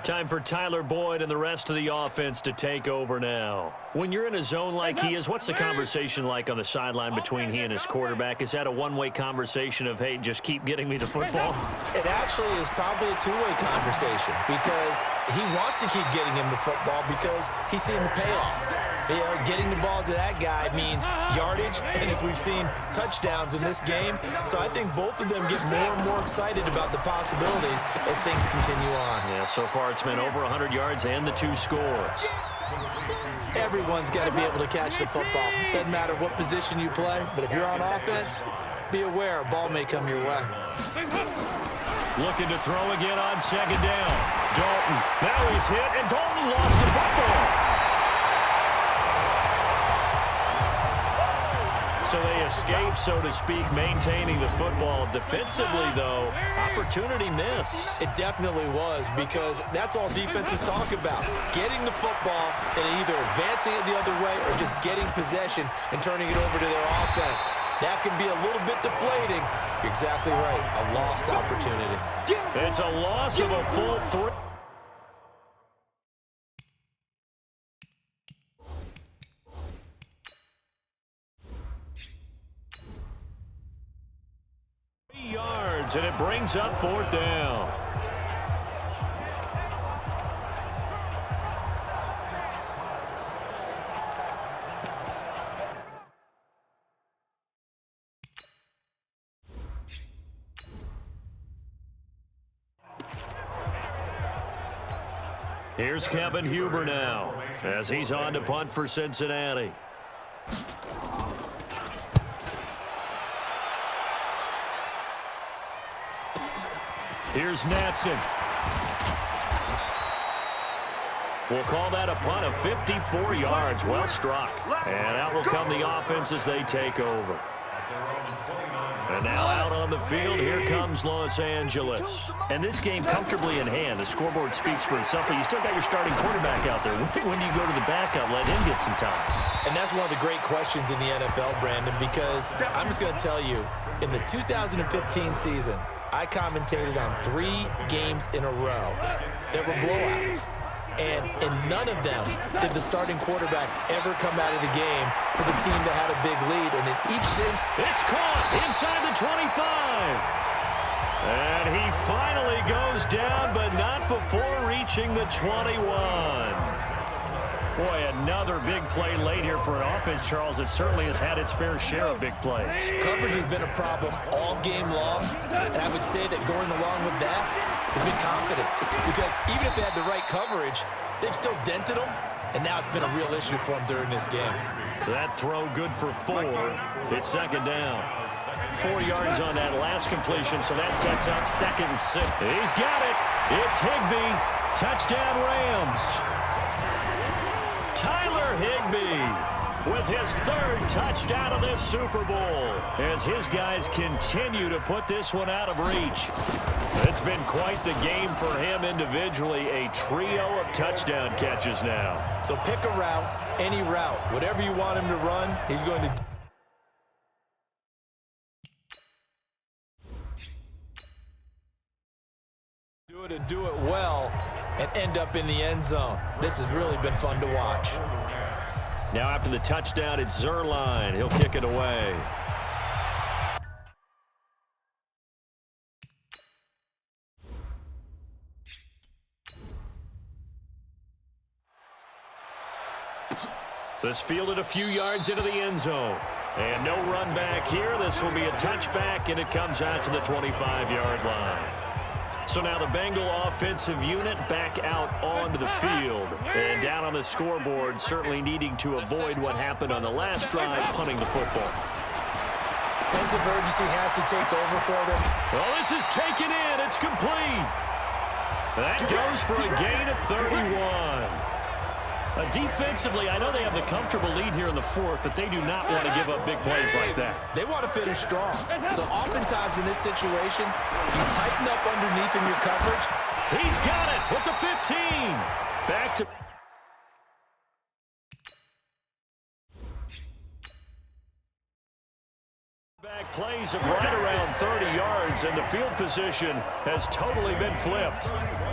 Time for Tyler Boyd and the rest of the offense to take over now. When you're in a zone like he is, what's the conversation like on the sideline between he and his quarterback? Is that a one-way conversation of, hey, just keep getting me the football? It actually is probably a two-way conversation because he wants to keep getting him the football because he's seen the payoff. You know, getting the ball to that guy means yardage, and as we've seen, touchdowns in this game. So I think both of them get more and more excited about the possibilities as things continue on. Yeah, so far it's been over 100 yards and the 2 scores. Everyone's got to be able to catch the football. Doesn't matter what position you play, but if you're on offense, be aware a ball may come your way. Looking to throw again on second down. Dalton. Now he's hit, and Dalton lost the football. So they escape, so to speak, maintaining the football. Defensively, though, opportunity miss. It definitely was because that's all defenses talk about. Getting the football and either advancing it the other way or just getting possession and turning it over to their offense. That can be a little bit deflating. You're exactly right. A lost opportunity. It's a loss of a full 3. Yards, and it brings up 4th down. Here's Kevin Huber now as he's on to punt for Cincinnati. Here's Natson. We'll call that a punt of 54 yards. Well struck. And out will come the offense as they take over. And now out on the field, here comes Los Angeles. And this game comfortably in hand. The scoreboard speaks for itself, but you still got your starting quarterback out there. When do you go to the backup, let him get some time? And that's one of the great questions in the NFL, Brandon, because I'm just going to tell you, in the 2015 season, I commentated on 3 games in a row that were blowouts. And in none of them did the starting quarterback ever come out of the game for the team that had a big lead. And in each sense, it's caught inside the 25. And he finally goes down, but not before reaching the 21. Boy, another big play late here for an offense, Charles, that certainly has had its fair share of big plays. Coverage has been a problem all game long, and I would say that going along with that has been confidence. Because even if they had the right coverage, they've still dented them, and now it's been a real issue for them during this game. That throw good for 4. It's second down. 4 yards on that last completion, so that sets up 2nd and 6. He's got it. It's Higbee. Touchdown Rams. Tyler Higbee with his 3rd touchdown of this Super Bowl as his guys continue to put this one out of reach. It's been quite the game for him individually, a trio of touchdown catches now. So pick a route, any route, whatever you want him to run, he's going to do it and do it well and end up in the end zone. This has really been fun to watch. Now after the touchdown, it's Zerline. He'll kick it away. This fielded a few yards into the end zone. And no run back here. This will be a touchback, and it comes out to the 25-yard line. So now the Bengal offensive unit back out onto the field. And down on the scoreboard, certainly needing to avoid what happened on the last drive, punting the football. Sense of urgency has to take over for them. Well, this is taken in. It's complete. That goes for a gain of 31. Defensively, I know they have the comfortable lead here in the 4th, but they do not want to give up big plays like that. They want to finish strong. So oftentimes in this situation, you tighten up underneath in your coverage. He's got it with the 15. Back to... back Plays of right around 30 yards, and the field position has totally been flipped.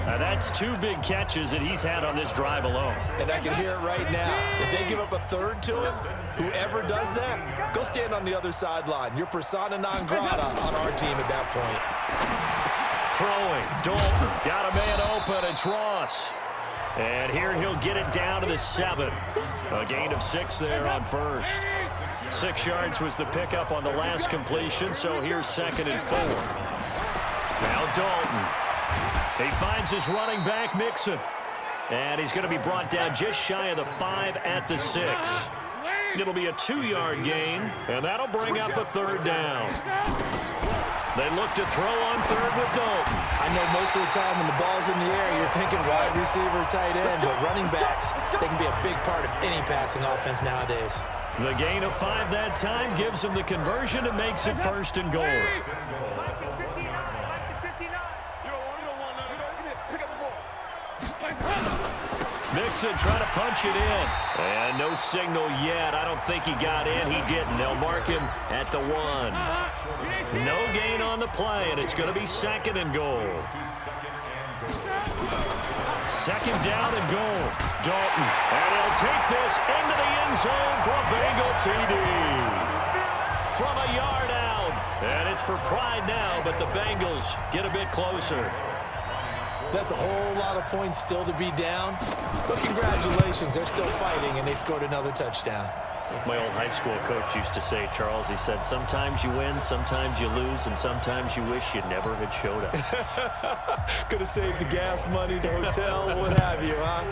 Now that's 2 big catches that he's had on this drive alone. And I can hear it right now. If they give up a third to him, whoever does that, go stand on the other sideline. You're persona non grata on our team at that point. Throwing, Dalton, got a man open, it's Ross. And here he'll get it down to the 7. A gain of 6 there on first. 6 yards was the pickup on the last completion, so here's 2nd and 4. Now Dalton. He finds his running back, Mixon. And he's going to be brought down just shy of the 5 at the 6. It'll be a 2-yard gain, and that'll bring up a 3rd down. They look to throw on 3rd with Dalton. I know most of the time when the ball's in the air, you're thinking wide receiver, tight end, but running backs, they can be a big part of any passing offense nowadays. The gain of 5 that time gives him the conversion and makes it 1st and goal. Mixon trying to punch it in. And no signal yet. I don't think he got in. He didn't. They'll mark him at the 1. No gain on the play, and it's going to be 2nd and goal. 2nd down and goal. Dalton. And he'll take this into the end zone for a Bengal TD. From a yard out. And it's for pride now, but the Bengals get a bit closer. That's a whole lot of points still to be down. But congratulations, they're still fighting, and they scored another touchdown. My old high school coach used to say, Charles, he said, sometimes you win, sometimes you lose, and sometimes you wish you never had showed up. Could have saved the gas money, the hotel, what have you, huh?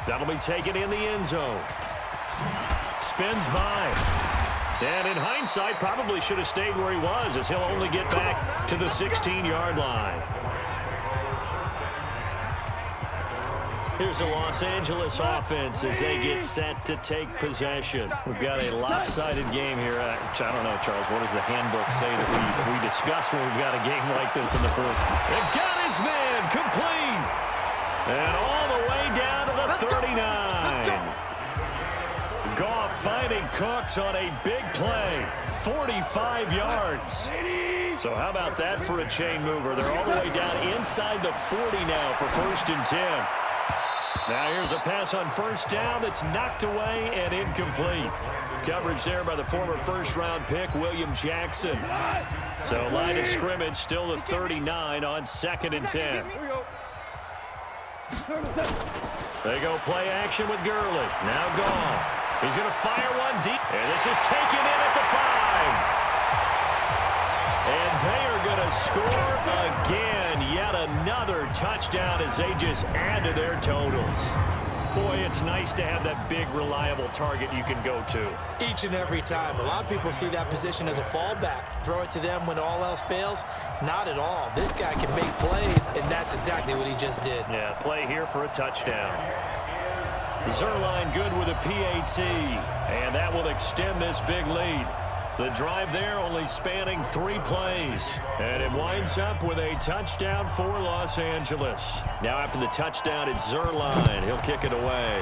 That'll be taken in the end zone. Spins by. And in hindsight, probably should have stayed where he was, as he'll only get back to the 16-yard line. Here's a Los Angeles offense as they get set to take possession. We've got a lopsided game here. I don't know, Charles, what does the handbook say that we discuss when we've got a game like this in the first? They've got his man complete. And all the way down to the 39. Goff finding Cooks on a big play. 45 yards. So how about that for a chain mover? They're all the way down inside the 40 now for 1st and 10. Now here's a pass on 1st down that's knocked away and incomplete. Coverage there by the former 1st-round pick, William Jackson. So line of scrimmage still the 39 on 2nd and 10. They go play action with Gurley. Now Goff. He's going to fire one deep. And this is taken in at the 5. And they are going to score again. Yet another touchdown as they just add to their totals. Boy, it's nice to have that big, reliable target you can go to. Each and every time. A lot of people see that position as a fallback. Throw it to them when all else fails. Not at all. This guy can make plays, and that's exactly what he just did. Yeah, play here for a touchdown. Zerline good with a PAT, and that will extend this big lead. The drive there only spanning 3 plays, and it winds up with a touchdown for Los Angeles. Now after the touchdown, it's Zerline. He'll kick it away.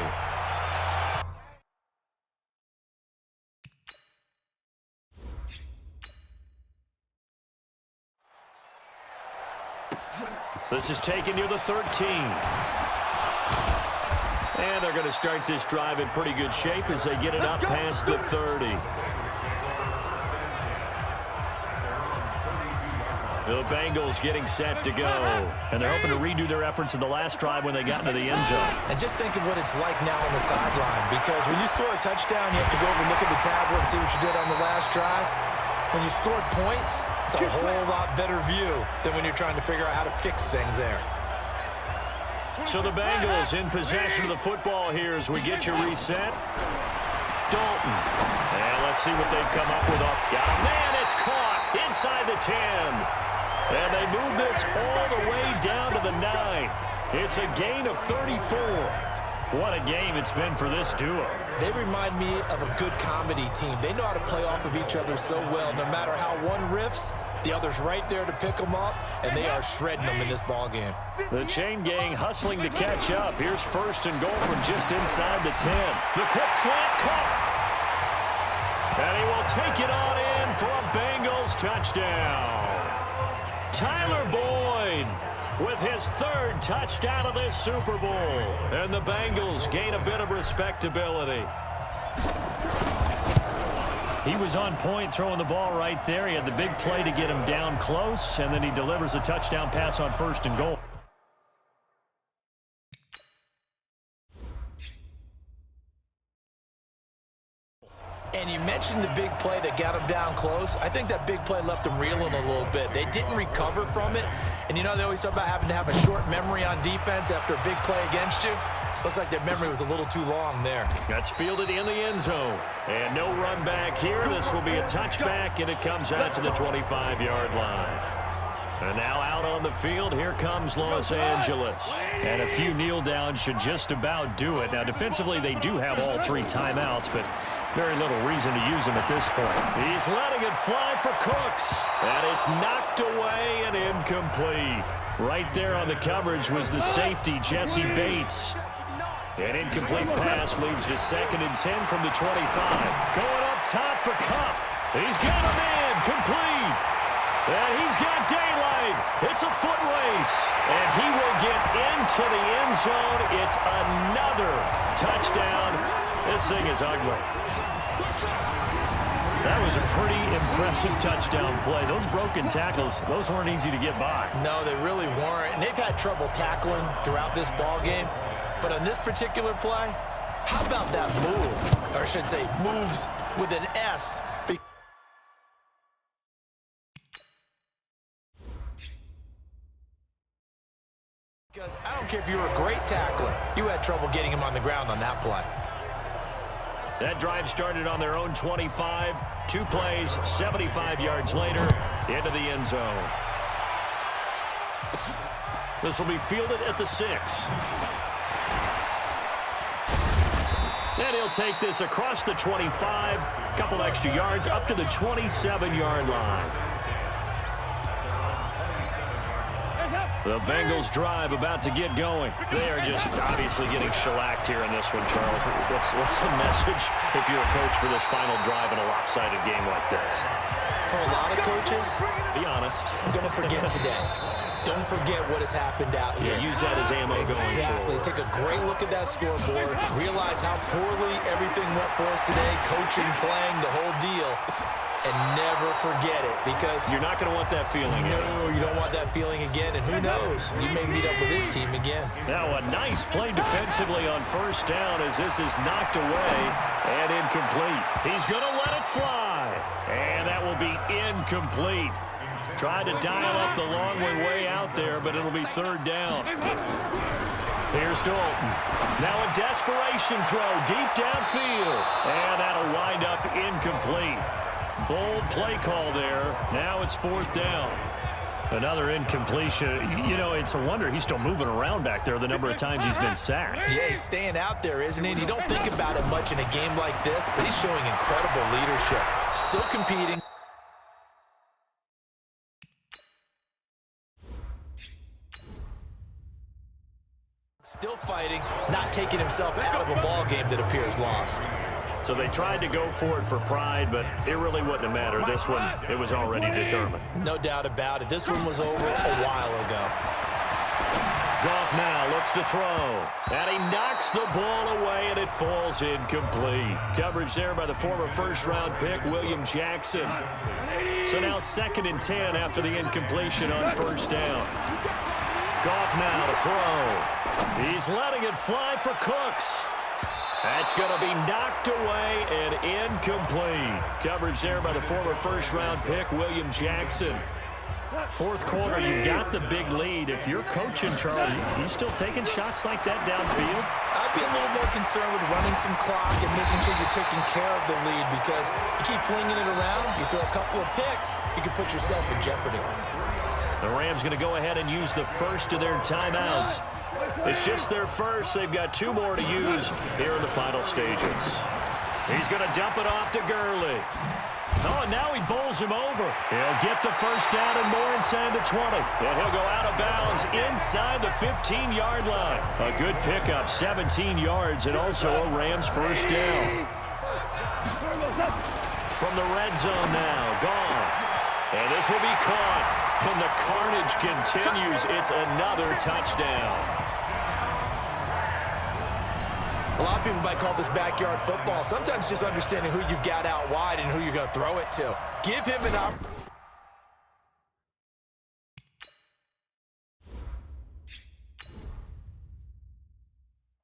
This is taken near the 13. And they're going to start this drive in pretty good shape as they get it up past the 30. The Bengals getting set to go. And they're hoping to redo their efforts in the last drive when they got into the end zone. And just think of what it's like now on the sideline. Because when you score a touchdown, you have to go over and look at the tablet and see what you did on the last drive. When you scored points, it's a whole lot better view than when you're trying to figure out how to fix things there. So the Bengals in possession of the football here as we get you reset. Dalton. And let's see what they've come up with. Got a man, it's caught inside the 10. And they move this all the way down to the 9. It's a gain of 34. What a game it's been for this duo. They remind me of a good comedy team. They know how to play off of each other so well. No matter how one riffs, the other's right there to pick them up, and they are shredding them in this ball game. The chain gang hustling to catch up. Here's 1st and goal from just inside the 10. The quick slant caught. And he will take it on in for a Bengals touchdown. Tyler Boyd with his third touchdown of this Super Bowl. And the Bengals gain a bit of respectability. He was on point throwing the ball right there. He had the big play to get him down close, and then he delivers a touchdown pass on 1st and goal. And you mentioned the big play that got him down close. I think that big play left him reeling a little bit. They didn't recover from it. And, they always talk about having to have a short memory on defense after a big play against you. Looks like their memory was a little too long there. That's fielded in the end zone. And no run back here. This will be a touchback, and it comes out to the 25-yard line. And now out on the field, here comes Los Angeles. And a few kneel downs should just about do it. Now, defensively, they do have all 3 timeouts, but very little reason to use them at this point. He's letting it fly for Cooks. And it's knocked away and incomplete. Right there on the coverage was the safety, Jesse Bates. An incomplete pass leads to 2nd and 10 from the 25. Going up top for Kupp. He's got him in. Complete. And he's got daylight. It's a foot race. And he will get into the end zone. It's another touchdown. This thing is ugly. That was a pretty impressive touchdown play. Those broken tackles, those weren't easy to get by. No, they really weren't. And they've had trouble tackling throughout this ball game. But on this particular play, how about that move? Or I should say moves with an S. Because I don't care if you were a great tackler, you had trouble getting him on the ground on that play. That drive started on their own 25. 2 plays, 75 yards later, into the end zone. This will be fielded at the 6. And he'll take this across the 25. Couple extra yards up to the 27-yard line. The Bengals drive about to get going. They are just obviously getting shellacked here in this one, Charles. What's the message if you're a coach for this final drive in a lopsided game like this? For a lot of coaches, be honest. Don't forget today. Don't forget what has happened out here. Yeah, use that as ammo going forward. Exactly. Take a great look at that scoreboard. Realize how poorly everything went for us today. Coaching, playing, the whole deal. And never forget it, because you're not going to want that feeling again. No, you don't want that feeling again. And who knows? You may meet up with this team again. Now a nice play defensively on 1st down as this is knocked away and incomplete. He's going to let it fly. And that will be incomplete. Tried to dial up the long way out there, but it'll be 3rd down. Here's Dalton. Now a desperation throw deep downfield. And that'll wind up incomplete. Bold play call there. Now it's 4th down. Another incompletion. It's a wonder he's still moving around back there the number of times he's been sacked. Yeah, he's staying out there, isn't he? You don't think about it much in a game like this, but he's showing incredible leadership. Still competing. Still fighting, not taking himself out of a ball game that appears lost. So they tried to go for it for pride, but it really wouldn't have mattered. This one, it was already determined. No doubt about it. This one was over a while ago. Goff now looks to throw. And he knocks the ball away, and it falls incomplete. Coverage there by the former 1st-round pick, William Jackson. So now 2nd and 10 after the incompletion on 1st down. Goff now to throw. He's letting it fly for Cooks. That's going to be knocked away and incomplete. Coverage there by the former 1st-round pick, William Jackson. 4th quarter, you've got the big lead. If you're coaching, Charles, you still taking shots like that downfield? I'd be a little more concerned with running some clock and making sure you're taking care of the lead, because you keep flinging it around, you throw a couple of picks, you can put yourself in jeopardy. The Rams going to go ahead and use the first of their timeouts. It's just their first. They've got 2 more to use here in the final stages. He's going to dump it off to Gurley. Oh, and now he bowls him over. He'll get the 1st down and more inside the 20. And he'll go out of bounds inside the 15-yard line. A good pickup, 17 yards, and also a Rams 1st down. from the red zone now. Goff. And this will be caught. And the carnage continues. It's another touchdown. A lot of people might call this backyard football. Sometimes just understanding who you've got out wide and who you're going to throw it to. Give him an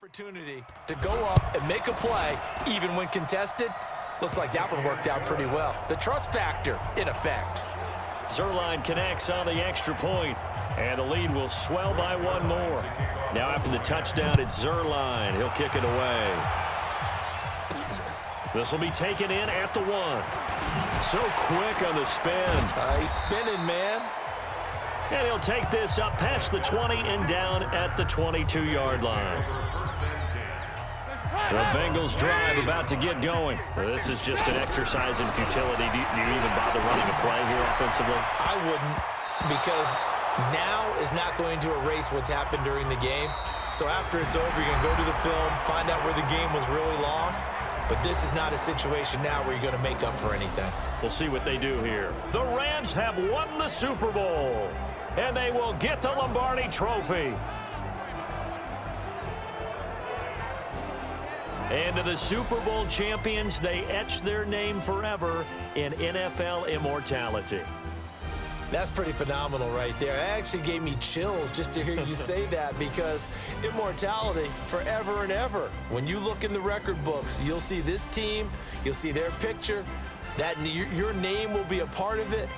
opportunity to go up and make a play, even when contested. Looks like that one worked out pretty well. The trust factor, in effect. Zuerlein connects on the extra point, and the lead will swell by one more. Now after the touchdown, it's Zuerlein. He'll kick it away. This will be taken in at the 1. So quick on the spin. He's spinning, man. And he'll take this up past the 20 and down at the 22-yard line. The Bengals drive about to get going. This is just an exercise in futility. Do you even bother running a play here offensively? I wouldn't, because now is not going to erase what's happened during the game. So after it's over, you're going to go to the film, find out where the game was really lost. But this is not a situation now where you're going to make up for anything. We'll see what they do here. The Rams have won the Super Bowl, and they will get the Lombardi Trophy. And to the Super Bowl champions, they etch their name forever in NFL immortality. That's pretty phenomenal right there. It actually gave me chills just to hear you say that, because immortality forever and ever. When you look in the record books, you'll see this team, you'll see their picture, that your name will be a part of it.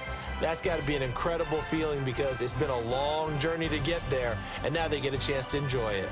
That's got to be an incredible feeling, because it's been a long journey to get there, and now they get a chance to enjoy it.